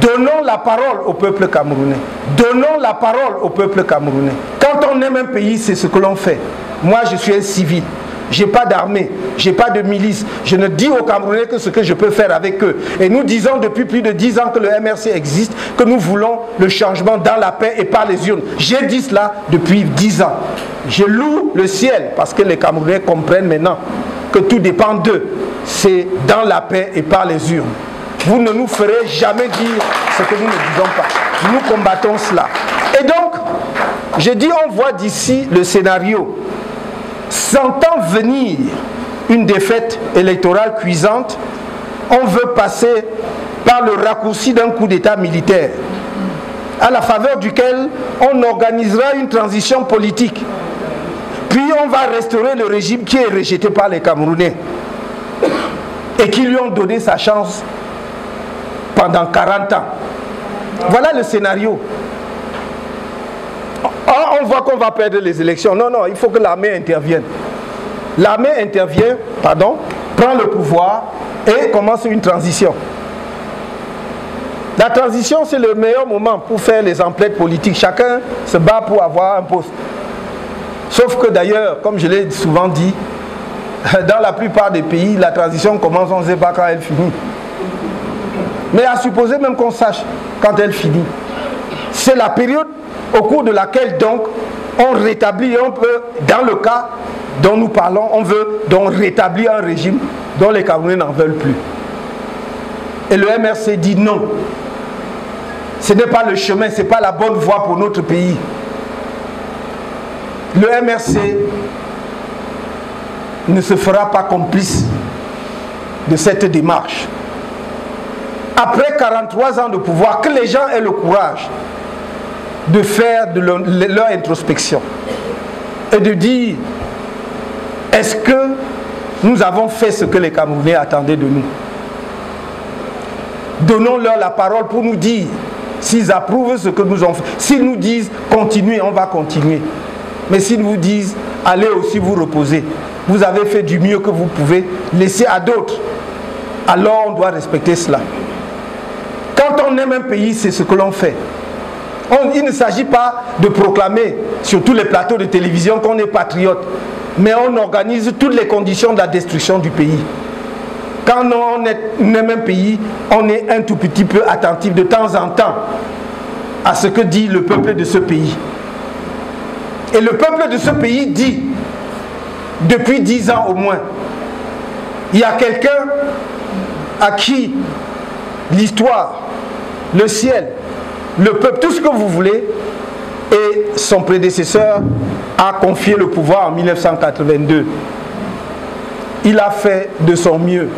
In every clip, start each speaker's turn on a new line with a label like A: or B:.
A: Donnons la parole au peuple camerounais. Donnons la parole au peuple camerounais. Quand on aime un pays, c'est ce que l'on fait. Moi, je suis un civil. Je n'ai pas d'armée, je n'ai pas de milice. Je ne dis aux Camerounais que ce que je peux faire avec eux. Et nous disons depuis plus de 10 ans que le MRC existe, que nous voulons le changement dans la paix et par les urnes. J'ai dit cela depuis 10 ans. Je loue le ciel parce que les Camerounais comprennent maintenant que tout dépend d'eux. C'est dans la paix et par les urnes. Vous ne nous ferez jamais dire ce que nous ne disons pas. Nous combattons cela. Et donc, je dis, on voit d'ici le scénario. Sentant venir une défaite électorale cuisante, on veut passer par le raccourci d'un coup d'État militaire, à la faveur duquel on organisera une transition politique. Puis on va restaurer le régime qui est rejeté par les Camerounais et qui lui ont donné sa chance pendant 40 ans. Voilà le scénario. On voit qu'on va perdre les élections. Non, non, il faut que l'armée intervienne. L'armée intervient, prend le pouvoir et commence une transition. La transition, c'est le meilleur moment pour faire les emplettes politiques. Chacun se bat pour avoir un poste. Sauf que d'ailleurs, comme je l'ai souvent dit, dans la plupart des pays, la transition commence, on ne sait pas quand elle finit. Mais à supposer même qu'on sache quand elle finit. C'est la période au cours de laquelle donc on rétablit, on peut, dans le cas dont nous parlons, on veut donc rétablir un régime dont les Camerounais n'en veulent plus. Et le MRC dit non. Ce n'est pas le chemin, ce n'est pas la bonne voie pour notre pays. Le MRC ne se fera pas complice de cette démarche. Après 43 ans de pouvoir, que les gens aient le courage de faire de leur introspection et de dire, est-ce que nous avons fait ce que les Camerounais attendaient de nous? Donnons-leur la parole pour nous dire s'ils approuvent ce que nous avons fait. S'ils nous disent continuez, on va continuer. Mais s'ils nous disent allez aussi vous reposer, vous avez fait du mieux que vous pouvez, laissez à d'autres, alors on doit respecter cela. Quand on aime un pays, c'est ce que l'on fait. Il ne s'agit pas de proclamer sur tous les plateaux de télévision qu'on est patriote, mais on organise toutes les conditions de la destruction du pays. Quand on aime un pays, on est un tout petit peu attentif de temps en temps à ce que dit le peuple de ce pays. Et le peuple de ce pays dit, depuis 10 ans au moins, il y a quelqu'un à qui l'histoire, le ciel, le peuple, tout ce que vous voulez, et son prédécesseur a confié le pouvoir en 1982. Il a fait de son mieux.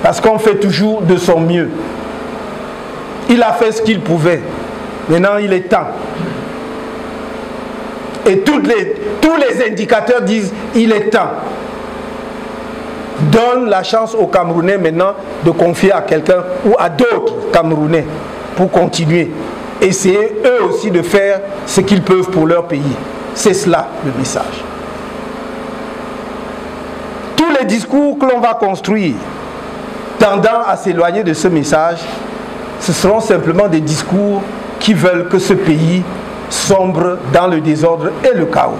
A: Parce qu'on fait toujours de son mieux. Il a fait ce qu'il pouvait. Maintenant, il est temps. Et tous les indicateurs disent il est temps. Donne la chance aux Camerounais maintenant de confier à quelqu'un ou à d'autres Camerounais pour continuer. Essayez eux aussi de faire ce qu'ils peuvent pour leur pays. C'est cela le message. Tous les discours que l'on va construire tendant à s'éloigner de ce message, ce seront simplement des discours qui veulent que ce pays sombre dans le désordre et le chaos.